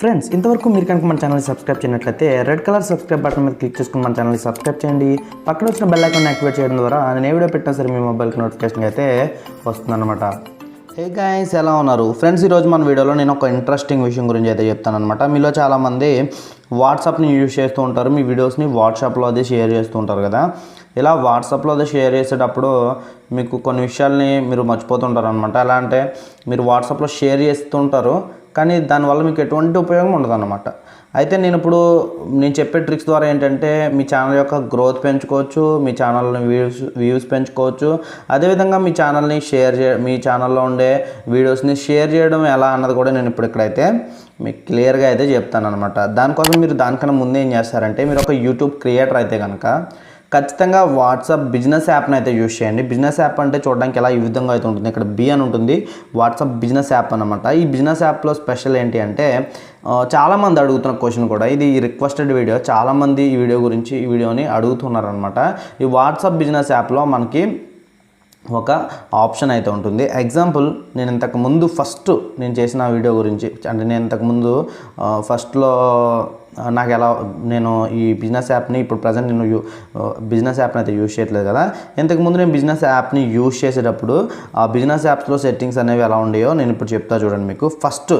Friends ఇంతవరకు మీరు కనుక మన ఛానల్ని సబ్స్క్రైబ్ చేయనట్లయితే రెడ్ కలర్ సబ్స్క్రైబ్ బటన్ మీద క్లిక్ చేసుకుని మన ఛానల్ని సబ్స్క్రైబ్ చేయండి. పక్కన వచ్చిన బెల్ ఐకాన్ యాక్టివేట్ చేయడం ద్వారా నేను ఏ వీడియో పెట్టినా సరే మీ మొబైల్కి నోటిఫికేషన్ అయితే వస్తుందన్నమాట. హే గైస్, ఎలా ఉన్నారు ఫ్రెండ్స్? ఈరోజు మన వీడియోలో నేను ఒక ఇంట్రెస్టింగ్ విషయం గురించి అయితే చెప్తాను అనమాట. మీలో చాలామంది వాట్సాప్ని యూజ్ చేస్తూ ఉంటారు, మీ వీడియోస్ని వాట్సాప్లో అది షేర్ చేస్తూ ఉంటారు కదా. ఇలా వాట్సాప్లో అది షేర్ చేసేటప్పుడు మీకు కొన్ని విషయాల్ని మీరు మర్చిపోతుంటారు అనమాట. ఎలా అంటే మీరు వాట్సాప్లో షేర్ చేస్తుంటారు కానీ దానివల్ల మీకు ఎటువంటి ఉపయోగం ఉండదు అన్నమాట. అయితే నేను చెప్పే ట్రిక్స్ ద్వారా ఏంటంటే మీ ఛానల్ యొక్క గ్రోత్ పెంచుకోవచ్చు, మీ ఛానల్ని వ్యూస్ పెంచుకోవచ్చు. అదేవిధంగా మీ ఛానల్లో ఉండే వీడియోస్ని షేర్ చేయడం ఎలా అన్నది కూడా నేను ఇక్కడైతే మీకు క్లియర్గా అయితే చెప్తాను అనమాట. దానికోసం మీరు దానికన్నా ముందే ఏం చేస్తారంటే, మీరు ఒక యూట్యూబ్ క్రియేటర్ అయితే కనుక ఖచ్చితంగా వాట్సాప్ బిజినెస్ యాప్ని అయితే యూజ్ చేయండి. బిజినెస్ యాప్ అంటే చూడడానికి ఎలా ఈ విధంగా అయితే ఉంటుంది, ఇక్కడ బి అని ఉంటుంది, వాట్సాప్ బిజినెస్ యాప్ అనమాట. ఈ బిజినెస్ యాప్లో స్పెషల్ ఏంటి అంటే, చాలామంది అడుగుతున్న క్వశ్చన్ కూడా, ఇది రిక్వెస్టెడ్ వీడియో, చాలామంది ఈ వీడియోని అడుగుతున్నారనమాట. ఈ వాట్సాప్ బిజినెస్ యాప్లో మనకి ఒక ఆప్షన్ అయితే ఉంటుంది. ఎగ్జాంపుల్, నేను ఇంతకుముందు నేను చేసిన వీడియో గురించి, అంటే నేను ఇంతకుముందు ఫస్ట్లో నేను ఈ బిజినెస్ యాప్ని ఇప్పుడు ప్రజెంట్ బిజినెస్ యాప్ని అయితే యూజ్ చేయట్లేదు కదా. ఇంతకుముందు నేను బిజినెస్ యాప్ని యూజ్ చేసేటప్పుడు ఆ బిజినెస్ యాప్స్లో సెట్టింగ్స్ అనేవి ఎలా ఉండేయో నేను ఇప్పుడు చెప్తా చూడండి మీకు. ఫస్ట్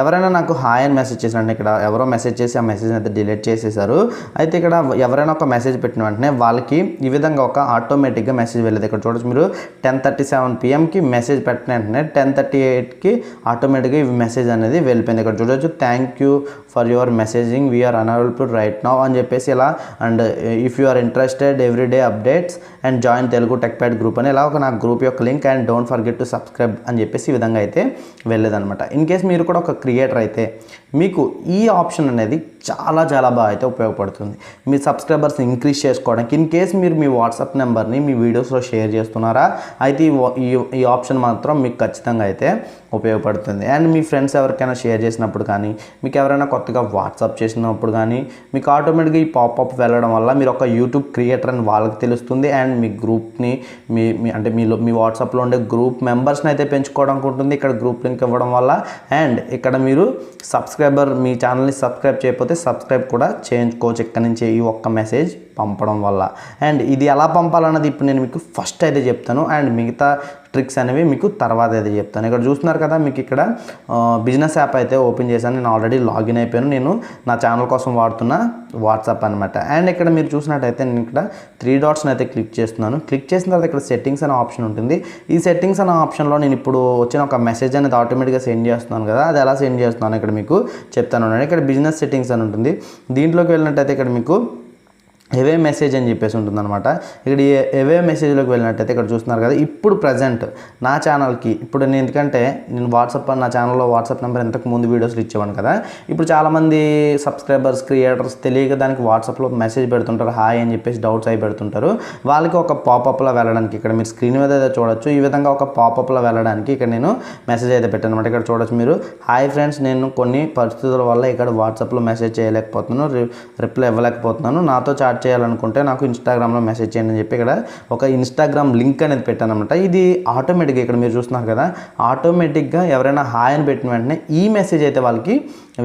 ఎవరైనా నాకు హాయ్ అని మెసేజ్ చేశారంటే, ఇక్కడ ఎవరో మెసేజ్ చేసి ఆ మెసేజ్ని అయితే డిలీట్ చేసేసారు. అయితే ఇక్కడ ఎవరైనా ఒక మెసేజ్ పెట్టిన వెంటనే వాళ్ళకి ఈ విధంగా ఒక ఆటోమేటిక్గా మెసేజ్ వెళ్ళేది. ఇక్కడ చూడొచ్చు మీరు, 10:37 PM మెసేజ్ పెట్టిన వెంటనే 10:38 ఆటోమేటిక్గా ఈ మెసేజ్ అనేది వెళ్ళిపోయింది. ఇక్కడ చూడొచ్చు, thank you for your messaging, we're unavailable right now అని చెప్పేసి ఇలా, and if you are interested everyday updates and join Telugu Techpod group అని ఇలా ఒక నా గ్రూప్ యొక్క link, and don't forget to subscribe అని చెప్పేసి ఈ విధంగా అయితే వెళ్ళేదనమాట. ఇన్ కేస్ మీరు కూడా ఒక క్రియేటర్ అయితే మీకు ఈ ఆప్షన్ అనేది చాలా చాలా బాగా అయితే ఉపయోగపడుతుంది, మీ సబ్స్క్రైబర్స్ ఇంక్రీజ్ చేసుకోవడానికి. ఇన్ కేస్ మీరు మీ వాట్సాప్ నెంబర్ని మీ వీడియోస్లో షేర్ చేస్తున్నారా, అయితే ఈ ఆప్షన్ మాత్రం మీకు ఖచ్చితంగా అయితే ఉపయోగపడుతుంది. అండ్ మీ ఫ్రెండ్స్ ఎవరికైనా షేర్ చేసినప్పుడు కానీ, మీకు ఎవరైనా కొత్తగా వాట్సాప్ చేసినప్పుడు కానీ, మీకు ఆటోమేటిక్గా ఈ పాపప్ వెళ్ళడం వల్ల మీరు ఒక యూట్యూబ్ క్రియేటర్ అని వాళ్ళకి తెలుస్తుంది. అండ్ మీ గ్రూప్ని మీ వాట్సాప్లో ఉండే గ్రూప్ మెంబర్స్ని అయితే పెంచుకోవడానికి ఉంటుంది ఇక్కడ గ్రూప్ లింక్ ఇవ్వడం వల్ల. అండ్ ఇక్కడ మీరు మీ ఛానల్ని సబ్స్క్రైబ్ చేయకపోతే సబ్స్క్రైబ్ కూడా చేయించుకోవచ్చు ఇక్కడ నుంచి ఈ ఒక్క మెసేజ్ పంపడం వల్ల. అండ్ ఇది ఎలా పంపాలన్నది ఇప్పుడు నేను మీకు ఫస్ట్ అయితే చెప్తాను, అండ్ మిగతా ట్రిక్స్ అనేవి మీకు తర్వాత అయితే చెప్తాను. ఇక్కడ చూస్తున్నారు కదా, మీకు ఇక్కడ బిజినెస్ యాప్ అయితే ఓపెన్ చేశాను. నేను ఆల్రెడీ లాగిన్ అయిపోయాను. నేను నా ఛానల్ కోసం వాడుతున్న వాట్సాప్ అనమాట. అండ్ ఇక్కడ మీరు చూసినట్టయితే నేను ఇక్కడ 3 డాట్స్ని అయితే క్లిక్ చేస్తున్నాను. క్లిక్ చేసిన తర్వాత ఇక్కడ సెట్టింగ్స్ అనే ఆప్షన్ ఉంటుంది. ఈ సెట్టింగ్స్ అనే ఆప్షన్లో నేను ఇప్పుడు వచ్చిన ఒక మెసేజ్ అనేది ఆటోమేటిక్గా సెండ్ చేస్తున్నాను కదా, అది ఎలా సెండ్ చేస్తున్నాను ఇక్కడ మీకు చెప్తాను. ఇక్కడ బిజినెస్ సెట్టింగ్స్ అని ఉంటుంది. దీంట్లోకి వెళ్ళినట్టయితే ఇక్కడ మీకు ఎవే మెసేజ్ అని చెప్పేసి ఉంటుందన్నమాట. ఇక్కడ ఎవే మెసేజ్లోకి వెళ్ళినట్టయితే ఇక్కడ చూస్తున్నారు కదా, ఇప్పుడు ప్రజెంట్ నా ఛానల్కి ఎందుకంటే నేను నా ఛానల్లో వాట్సాప్ నెంబర్ ఇంతకు ముందు వీడియోస్లో ఇచ్చేవాను కదా. ఇప్పుడు చాలామంది సబ్స్క్రైబర్స్ క్రియేటర్స్ తెలియక దానికి వాట్సాప్లో మెసేజ్ పెడుతుంటారు, హాయ్ అని చెప్పేసి డౌట్స్ అయి పెడుతుంటారు. వాళ్ళకి ఒక పాపప్లో వెళ్ళడానికి ఇక్కడ మీరు స్క్రీన్ మీద అయితే చూడొచ్చు, ఈ విధంగా ఒక పాపప్లో వెళ్ళడానికి ఇక్కడ నేను మెసేజ్ అయితే పెట్టాను అనమాట. ఇక్కడ చూడొచ్చు మీరు, హాయ్ ఫ్రెండ్స్, నేను కొన్ని పరిస్థితుల వల్ల ఇక్కడ వాట్సాప్లో మెసేజ్ చేయలేకపోతున్నాను, రిప్లై ఇవ్వలేకపోతున్నాను, నాతో చాట్ చేయాలనుకుంటే నాకు ఇన్స్టాగ్రామ్లో మెసేజ్ చేయండి అని చెప్పి ఇక్కడ ఒక ఇన్స్టాగ్రామ్ లింక్ అనేది పెట్టాను అనమాట. ఇది ఆటోమేటిక్గా ఇక్కడ మీరు చూస్తున్నారు కదా, ఆటోమేటిక్గా ఎవరైనా హాయ్ అని పెట్టిన వెంటనే ఈ మెసేజ్ అయితే వాళ్ళకి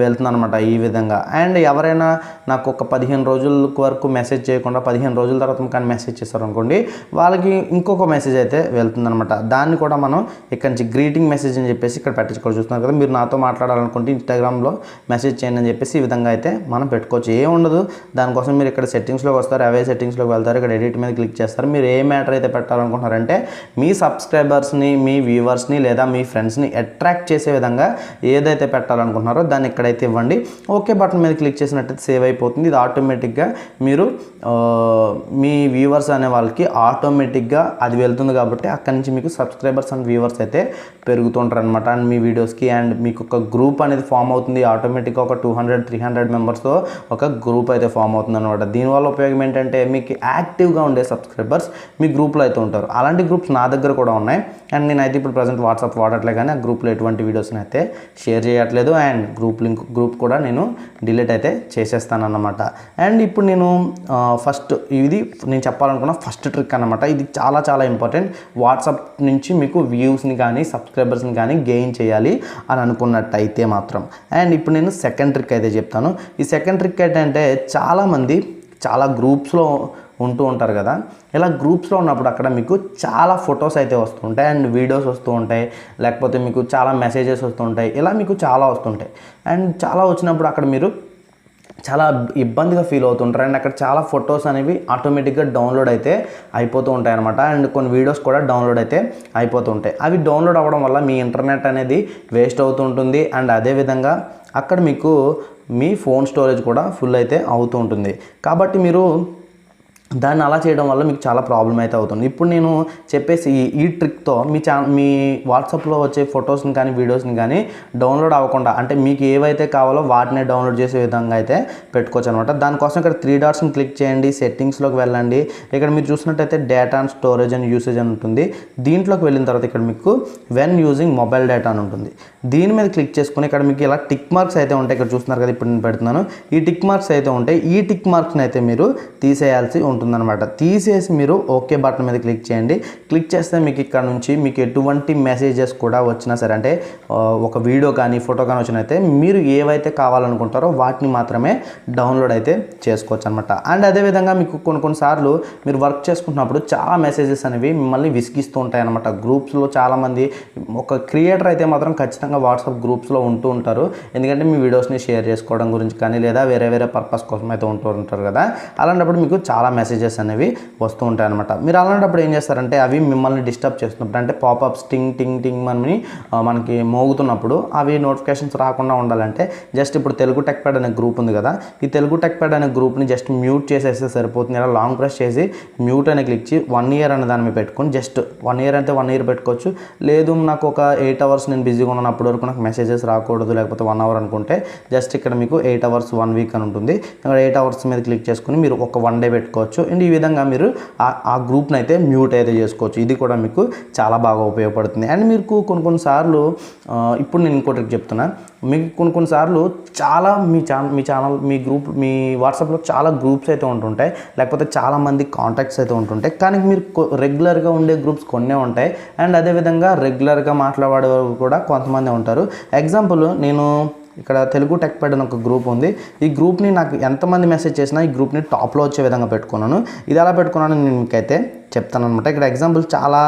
వెళ్తుంది అనమాట ఈ విధంగా. అండ్ ఎవరైనా నాకు ఒక 15 రోజుల వరకు మెసేజ్ చేయకుండా 15 రోజుల తర్వాత కానీ మెసేజ్ చేస్తారు అనుకోండి, వాళ్ళకి ఇంకొక మెసేజ్ అయితే వెళ్తుంది అనమాట. దాన్ని కూడా మనం ఇక్కడ నుంచి గ్రీటింగ్ మెసేజ్ అని చెప్పేసి ఇక్కడ పెట్టించుకోవచ్చు. చూస్తున్నారు కదా, మీరు నాతో మాట్లాడాలనుకుంటే ఇన్స్టాగ్రామ్లో మెసేజ్ చేయండి అని చెప్పేసి ఈ విధంగా అయితే మనం పెట్టుకోవచ్చు. ఏం ఉండదు, దానికోసం మీరు ఇక్కడ సెట్టింగ్స్లోకి వస్తారు, అవే సెట్టింగ్స్లోకి వెళ్తారు, ఇక్కడ ఎడిట్ మీద క్లిక్ చేస్తారు. మీరు ఏ మ్యాటర్ అయితే పెట్టాలనుకుంటున్నారంటే మీ సబ్స్క్రైబర్స్ని, మీ వ్యూవర్స్ని లేదా మీ ఫ్రెండ్స్ని అట్రాక్ట్ చేసే విధంగా ఏదైతే పెట్టాలనుకుంటున్నారో దాన్ని ఇక్కడైతే ఇవ్వండి. ఓకే బటన్ మీద క్లిక్ చేసినట్టయితే సేవ్ అయిపోతుంది. ఇది ఆటోమేటిక్గా మీరు మీ వ్యూవర్స్ అనే వాళ్ళకి ఆటోమేటిక్గా అది వెళ్తుంది కాబట్టి అక్కడి నుంచి మీకు సబ్స్క్రైబర్స్ అండ్ వ్యూవర్స్ అయితే పెరుగుతుంటారు అనమాట. అండ్ మీ వీడియోస్కి అండ్ మీకు ఒక గ్రూప్ అనేది ఫామ్ అవుతుంది. ఆటోమేటిక్గా ఒక 200-300 మెంబర్స్తో ఒక గ్రూప్ అయితే ఫామ్ అవుతుంది అనమాట. దీనివల్ల ఉపయోగం ఏంటంటే, మీకు యాక్టివ్గా ఉండే సబ్స్క్రైబర్స్ మీ గ్రూప్లో అయితే ఉంటారు. అలాంటి గ్రూప్స్ నా దగ్గర కూడా ఉన్నాయి. అండ్ నేనైతే ఇప్పుడు ప్రజెంట్ వాట్సాప్ వాడట్లే, కానీ ఆ గ్రూప్లో ఎటువంటి వీడియోస్ని అయితే షేర్ చేయట్లేదు. అండ్ గ్రూప్ కూడా నేను డిలీట్ అయితే చేసేస్తాను అన్నమాట. అండ్ ఇప్పుడు నేను ఫస్ట్ ఇది నేను చెప్పాలనుకున్న ఫస్ట్ ట్రిక్ అన్నమాట. ఇది చాలా చాలా ఇంపార్టెంట్. వాట్సాప్ నుంచి మీకు వ్యూస్ని కానీ సబ్స్క్రైబర్స్ని కానీ గెయిన్ చేయాలి అని అనుకున్నట్టయితే మాత్రం. అండ్ ఇప్పుడు నేను సెకండ్ ట్రిక్ అయితే చెప్తాను. ఈ సెకండ్ ట్రిక్ ఏంటంటే, చాలామంది చాలా గ్రూప్స్లో ఉంటూ ఉంటారు కదా. ఇలా గ్రూప్స్లో ఉన్నప్పుడు అక్కడ మీకు చాలా ఫొటోస్ అయితే వస్తుంటాయి అండ్ వీడియోస్ వస్తూ ఉంటాయి, లేకపోతే మీకు చాలా మెసేజెస్ వస్తుంటాయి, ఇలా మీకు చాలా వస్తుంటాయి. అండ్ చాలా వచ్చినప్పుడు అక్కడ మీరు చాలా ఇబ్బందిగా ఫీల్ అవుతుంటారు. అండ్ అక్కడ చాలా ఫొటోస్ అనేవి ఆటోమేటిక్గా డౌన్లోడ్ అయితే అయిపోతూ ఉంటాయి అనమాట. అండ్ కొన్ని వీడియోస్ కూడా డౌన్లోడ్ అయితే అయిపోతూ ఉంటాయి. అవి డౌన్లోడ్ అవ్వడం వల్ల మీ ఇంటర్నెట్ అనేది వేస్ట్ అవుతూ ఉంటుంది. అండ్ అదేవిధంగా అక్కడ మీకు మీ ఫోన్ స్టోరేజ్ కూడా ఫుల్ అయితే అవుతూ ఉంటుంది. కాబట్టి మీరు దాన్ని అలా చేయడం వల్ల మీకు చాలా ప్రాబ్లం అయితే అవుతుంది. ఇప్పుడు నేను చెప్పేసి ఈ ట్రిక్తో మీ వాట్సాప్లో వచ్చే ఫొటోస్ని కానీ వీడియోస్ని కానీ డౌన్లోడ్ అవ్వకుండా, అంటే మీకు ఏవైతే కావాలో వాటిని డౌన్లోడ్ చేసే విధంగా అయితే పెట్టుకోవచ్చు అనమాట. దానికోసం ఇక్కడ 3 డాట్స్ని క్లిక్ చేయండి, సెట్టింగ్స్లోకి వెళ్ళండి. ఇక్కడ మీరు చూసినట్టయితే data and storage and usage అని ఉంటుంది. దీంట్లోకి వెళ్ళిన తర్వాత ఇక్కడ మీకు వెన్ యూజింగ్ మొబైల్ డేటా అని ఉంటుంది. దీని మీద క్లిక్ చేసుకుని ఇక్కడ మీకు ఇలా టిక్ మార్క్స్ అయితే ఉంటాయి. ఇక్కడ చూస్తున్నారు కదా, ఇప్పుడు నేను పెడుతున్నాను. ఈ టిక్ మార్క్స్ అయితే ఉంటాయి. ఈ టిక్ మార్క్స్ని అయితే మీరు తీసేయాల్సి ఉంటుందన్నమాట. తీసేసి మీరు ఓకే బటన్ మీద క్లిక్ చేయండి. క్లిక్ చేస్తే మీకు ఇక్కడ నుంచి మీకు ఎటువంటి మెసేజెస్ కూడా వచ్చినా సరే, అంటే ఒక వీడియో కానీ ఫోటో కానీ వచ్చినైతే మీరు ఏవైతే కావాలనుకుంటారో వాటిని మాత్రమే డౌన్లోడ్ అయితే చేసుకోవచ్చు అనమాట. అండ్ అదేవిధంగా మీకు కొన్నిసార్లు మీరు వర్క్ చేసుకుంటున్నప్పుడు చాలా మెసేజెస్ అనేవి మిమ్మల్ని విసిగిస్తూ ఉంటాయి అనమాట. గ్రూప్స్లో చాలామంది, ఒక క్రియేటర్ అయితే మాత్రం ఖచ్చితంగా వాట్సాప్ గ్రూప్స్లో ఉంటూ ఉంటారు. ఎందుకంటే మీ వీడియోస్ని షేర్ చేసుకోవడం గురించి కానీ లేదా వేరే పర్పస్ కోసం అయితే ఉంటూ ఉంటారు కదా. అలాంటప్పుడు మీకు చాలా మెసేజెస్ అనేవి వస్తూ ఉంటాయి అనమాట. మీరు అలాంటప్పుడు ఏం చేస్తారంటే, అవి మిమ్మల్ని డిస్టర్బ్ చేస్తున్నప్పుడు, అంటే పాపప్స్ టింగ్ టింగ్ టింగ్ అని మనకి మోగుతున్నప్పుడు అవి నోటిఫికేషన్స్ రాకుండా ఉండాలంటే జస్ట్ ఇప్పుడు తెలుగు టెక్ప్యాడ్ అనే గ్రూప్ ఉంది కదా, ఈ తెలుగు టెక్ప్యాడ్ అనే గ్రూప్ని జస్ట్ మ్యూట్ చేసేస్తే సరిపోతుంది. ఇలా లాంగ్ ప్రెస్ చేసి మ్యూట్ అని క్లిక్ చేసి 1 year అనే దాని మీద పెట్టుకొని, జస్ట్ 1 year అంటే 1 year పెట్టుకోవచ్చు. లేదు నాకు ఒక 8 hours నేను బిజీగా ఉన్నాను, అప్పటి వరకు నాకు మెసేజెస్ రాకూడదు, లేకపోతే 1 hour అనుకుంటే జస్ట్ ఇక్కడ మీకు 8 hours 1 week అని ఉంటుంది. ఇక్కడ 8 hours మీద క్లిక్ చేసుకుని మీరు ఒక 1 day పెట్టుకోవచ్చు. అండ్ ఈ విధంగా మీరు ఆ గ్రూప్ని అయితే మ్యూట్ అయితే చేసుకోవచ్చు. ఇది కూడా మీకు చాలా బాగా ఉపయోగపడుతుంది. అండ్ మీకు కొన్నిసార్లు ఇప్పుడు నేను ఇంకో ట్రిక్ చెప్తున్నా. మీకు కొన్నిసార్లు చాలా మీ గ్రూప్ మీ వాట్సాప్లో చాలా గ్రూప్స్ అయితే ఉంటుంటాయి, లేకపోతే చాలామంది కాంటాక్ట్స్ అయితే ఉంటుంటాయి. కానీ మీరు రెగ్యులర్గా ఉండే గ్రూప్స్ కొన్నే ఉంటాయి. అండ్ అదేవిధంగా రెగ్యులర్గా మాట్లాడే కూడా కొంతమంది ఉంటారు. ఎగ్జాంపుల్, నేను ఇక్కడ తెలుగు టెక్ప్యాడ్ అని ఒక గ్రూప్ ఉంది. ఈ గ్రూప్ని నాకు ఎంతమంది మెసేజ్ చేసినా ఈ గ్రూప్ని టాప్లో వచ్చే విధంగా పెట్టుకున్నాను. ఇది ఎలా పెట్టుకున్నాను నేను మీకైతే చెప్తాను అనమాట. ఇక్కడ ఎగ్జాంపుల్ చాలా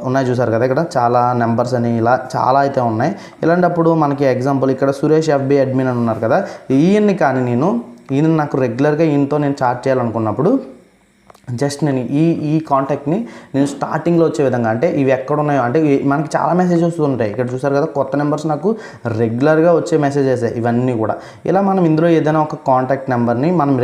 ఉన్నాయి, చూసారు కదా, ఇక్కడ చాలా నెంబర్స్ అని ఇలా చాలా అయితే ఉన్నాయి. ఇలాంటప్పుడు మనకి ఎగ్జాంపుల్ ఇక్కడ సురేష్ FB అడ్మిన్ అని ఉన్నారు కదా, ఈయన్ని నాకు రెగ్యులర్గా ఈయనతో నేను చాట్ చేయాలనుకున్నప్పుడు జస్ట్ నేను ఈ కాంటాక్ట్ని నేను స్టార్టింగ్లో వచ్చే విధంగా, అంటే ఇవి ఎక్కడ ఉన్నాయో, అంటే మనకి చాలా మెసేజెస్ ఉంటాయి. ఇక్కడ చూసారు కదా, కొత్త నెంబర్స్ నాకు రెగ్యులర్గా వచ్చే మెసేజెస్ ఇవన్నీ కూడా. ఇలా మనం ఇందులో ఏదైనా ఒక కాంటాక్ట్ నెంబర్ని మనం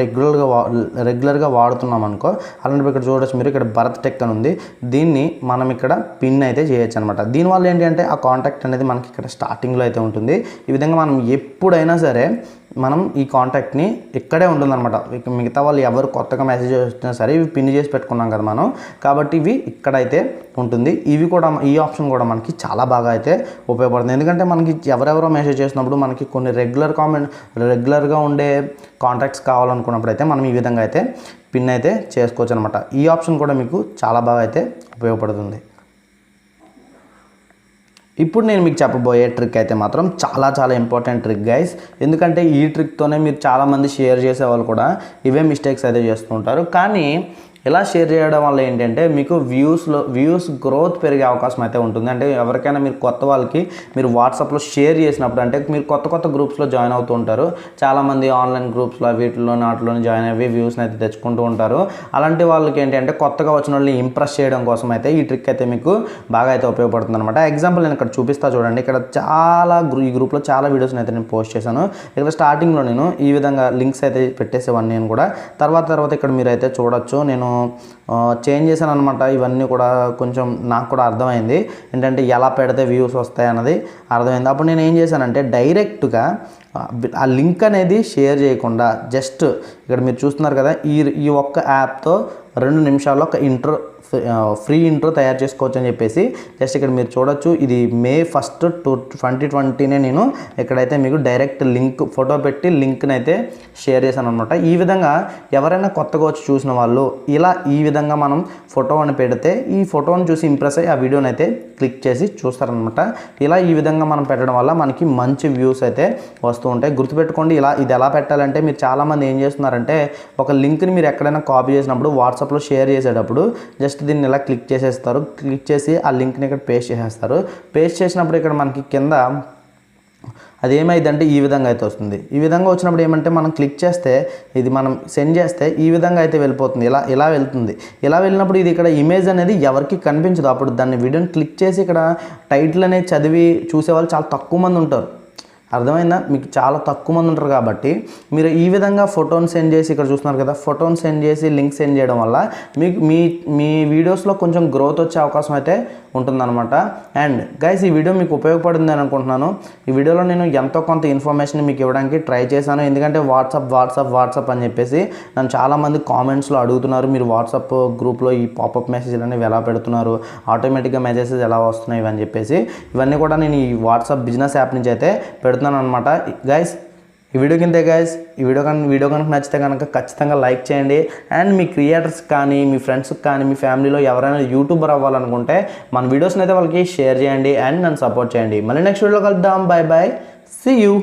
రెగ్యులర్గా వాడుతున్నాం అనుకో, అలాంటి ఇక్కడ చూడొచ్చు మీరు, ఇక్కడ భరత్ టెక్ అని ఉంది. దీన్ని మనం ఇక్కడ పిన్ అయితే చేయొచ్చు అనమాట. దీనివల్ల ఏంటి అంటే ఆ కాంటాక్ట్ అనేది మనకి ఇక్కడ స్టార్టింగ్లో అయితే ఉంటుంది. ఈ విధంగా మనం ఎప్పుడైనా సరే మనం ఈ కాంటాక్ట్ని ఇక్కడే ఉంటుందన్నమాట. మిగతా వాళ్ళు ఎవరు కొత్తగా మెసేజ్ వచ్చినా సరే ఇవి పిన్ చేసి పెట్టుకున్నాం కదా మనం, కాబట్టి ఇవి ఇక్కడైతే ఉంటుంది. ఈ ఆప్షన్ కూడా మనకి చాలా బాగా అయితే ఉపయోగపడుతుంది. ఎందుకంటే మనకి ఎవరెవరో మెసేజ్ చేసినప్పుడు మనకి కొన్ని రెగ్యులర్గా ఉండే కాంటాక్ట్స్ కావాలనుకున్నప్పుడు అయితే మనం ఈ విధంగా అయితే పిన్ అయితే చేసుకోవచ్చు అనమాట. ఈ ఆప్షన్ కూడా మీకు చాలా బాగా అయితే ఉపయోగపడుతుంది. ఇప్పుడు నేను మీకు చెప్పబోయే ట్రిక్ అయితే మాత్రం చాలా చాలా ఇంపార్టెంట్ ట్రిక్ గైస్. ఎందుకంటే ఈ ట్రిక్తోనే మీరు చాలామంది షేర్ చేసే వాళ్ళు కూడా ఇవే మిస్టేక్స్ అయితే చేస్తుంటారు. కానీ ఇలా షేర్ చేయడం వల్ల ఏంటంటే మీకు వ్యూస్ గ్రోత్ పెరిగే అవకాశం అయితే ఉంటుంది. అంటే ఎవరికైనా మీరు కొత్త వాళ్ళకి మీరు వాట్సాప్లో షేర్ చేసినప్పుడు, అంటే మీరు కొత్త గ్రూప్స్లో జాయిన్ అవుతూ ఉంటారు, చాలామంది ఆన్లైన్ గ్రూప్స్లో వాటిలోనే జాయిన్ అయ్యి వ్యూస్ని అయితే తెచ్చుకుంటూ ఉంటారు. అలాంటి వాళ్ళకి ఏంటంటే కొత్తగా వచ్చిన వాళ్ళని ఇంప్రెస్ చేయడం కోసం అయితే ఈ ట్రిక్ అయితే మీకు బాగా అయితే ఉపయోగపడుతుంది అనమాట. ఎగ్జాంపుల్ నేను ఇక్కడ చూపిస్తా చూడండి. ఇక్కడ ఈ గ్రూప్లో చాలా వీడియోస్ని అయితే నేను పోస్ట్ చేశాను. ఇక్కడ స్టార్టింగ్లో నేను ఈ విధంగా లింక్స్ అయితే పెట్టేసేవాడిని నేను కూడా. తర్వాత ఇక్కడ మీరు అయితే చూడొచ్చు, నేను చేంజ్ చేశాను అనమాట. ఇవన్నీ కూడా కొంచెం నాకు కూడా అర్థమైంది, ఏంటంటే ఎలా పెడితే వ్యూస్ వస్తాయి అన్నది అర్థమైంది. అప్పుడు నేను ఏం చేశానంటే డైరెక్ట్గా ఆ లింక్ అనేది షేర్ చేయకుండా జస్ట్ ఇక్కడ మీరు చూస్తున్నారు కదా, ఈ ఒక్క యాప్తో 2 నిమిషాల్లో ఒక ఇంట్రో ఫ్రీ ఇంట్రో తయారు చేసుకోవచ్చు అని చెప్పేసి జస్ట్ ఇక్కడ మీరు చూడొచ్చు. ఇది May 1, 2020 నేను ఇక్కడైతే మీకు డైరెక్ట్ లింక్ ఫోటో పెట్టి లింక్ని అయితే షేర్ చేశాను అనమాట. ఈ విధంగా ఎవరైనా కొత్తగా వచ్చి చూసిన వాళ్ళు ఈ విధంగా మనం ఫోటో అని పెడితే ఈ ఫోటోని చూసి ఇంప్రెస్ అయ్యి ఆ వీడియోని అయితే క్లిక్ చేసి చూస్తారనమాట. ఈ విధంగా మనం పెట్టడం వల్ల మనకి మంచి వ్యూస్ అయితే వస్తూ ఉంటాయి. గుర్తుపెట్టుకోండి, ఇది ఎలా పెట్టాలంటే మీరు చాలామంది ఏం చేస్తున్నారంటే ఒక లింక్ని మీరు ఎక్కడైనా కాపీ చేసినప్పుడు వాట్సాప్లో షేర్ చేసేటప్పుడు జస్ట్ దీన్ని ఇలా క్లిక్ చేసేస్తారు. క్లిక్ చేసి ఆ లింక్ని ఇక్కడ పేస్ట్ చేసేస్తారు. పేస్ట్ చేసినప్పుడు ఇక్కడ మనకి కింద అదేమైందంటే ఈ విధంగా అయితే వస్తుంది. ఈ విధంగా వచ్చినప్పుడు ఏమంటే మనం క్లిక్ చేస్తే ఇది మనం సెండ్ చేస్తే ఈ విధంగా అయితే వెళ్ళిపోతుంది. ఇలా వెళ్తుంది. ఇలా వెళ్ళినప్పుడు ఇది ఇక్కడ ఇమేజ్ అనేది ఎవరికి కనిపించదు. అప్పుడు దాన్ని వీడియోని క్లిక్ చేసి ఇక్కడ టైటిల్ అనేది చదివి చూసేవాళ్ళు చాలా తక్కువ మంది ఉంటారు. అర్థమైందా? మీకు చాలా తక్కువ మంది ఉంటారు కాబట్టి మీరు ఈ విధంగా ఫోటోని సెండ్ చేసి ఇక్కడ చూస్తున్నారు కదా, ఫోటోని సెండ్ చేసి లింక్ సెండ్ చేయడం వల్ల మీకు మీ వీడియోస్లో కొంచెం గ్రోత్ వచ్చే అవకాశం అయితే ఉంటుందన్నమాట. అండ్ గైస్, ఈ వీడియో మీకు ఉపయోగపడింది అని అనుకుంటున్నాను. ఈ వీడియోలో నేను ఎంతో కొంత ఇన్ఫర్మేషన్ మీకు ఇవ్వడానికి ట్రై చేశాను. ఎందుకంటే వాట్సాప్ అని చెప్పేసి నన్ను చాలామంది కామెంట్స్లో అడుగుతున్నారు, మీరు వాట్సాప్ గ్రూప్లో ఈ పాపప్ మెసేజ్లు అనేవి ఎలా పెడుతున్నారు, ఆటోమేటిక్గా మెసేజెస్ ఎలా వస్తున్నాయి అని చెప్పేసి. ఇవన్నీ కూడా నేను ఈ వాట్సాప్ బిజినెస్ యాప్ నుంచి అయితే పెడుతున్నాను అనమాట. గైస్, ఈ వీడియో కనుక నచ్చితే కనుక ఖచ్చితంగా లైక్ చేయండి. అండ్ మీ క్రియేటర్స్ కానీ మీ ఫ్రెండ్స్కి కానీ మీ ఫ్యామిలీలో ఎవరైనా యూట్యూబర్ అవ్వాలనుకుంటే మన వీడియోస్ని అయితే వాళ్ళకి షేర్ చేయండి అండ్ నన్ను సపోర్ట్ చేయండి. మళ్ళీ నెక్స్ట్ వీడియోలో కలుద్దాం. Bye bye, see you.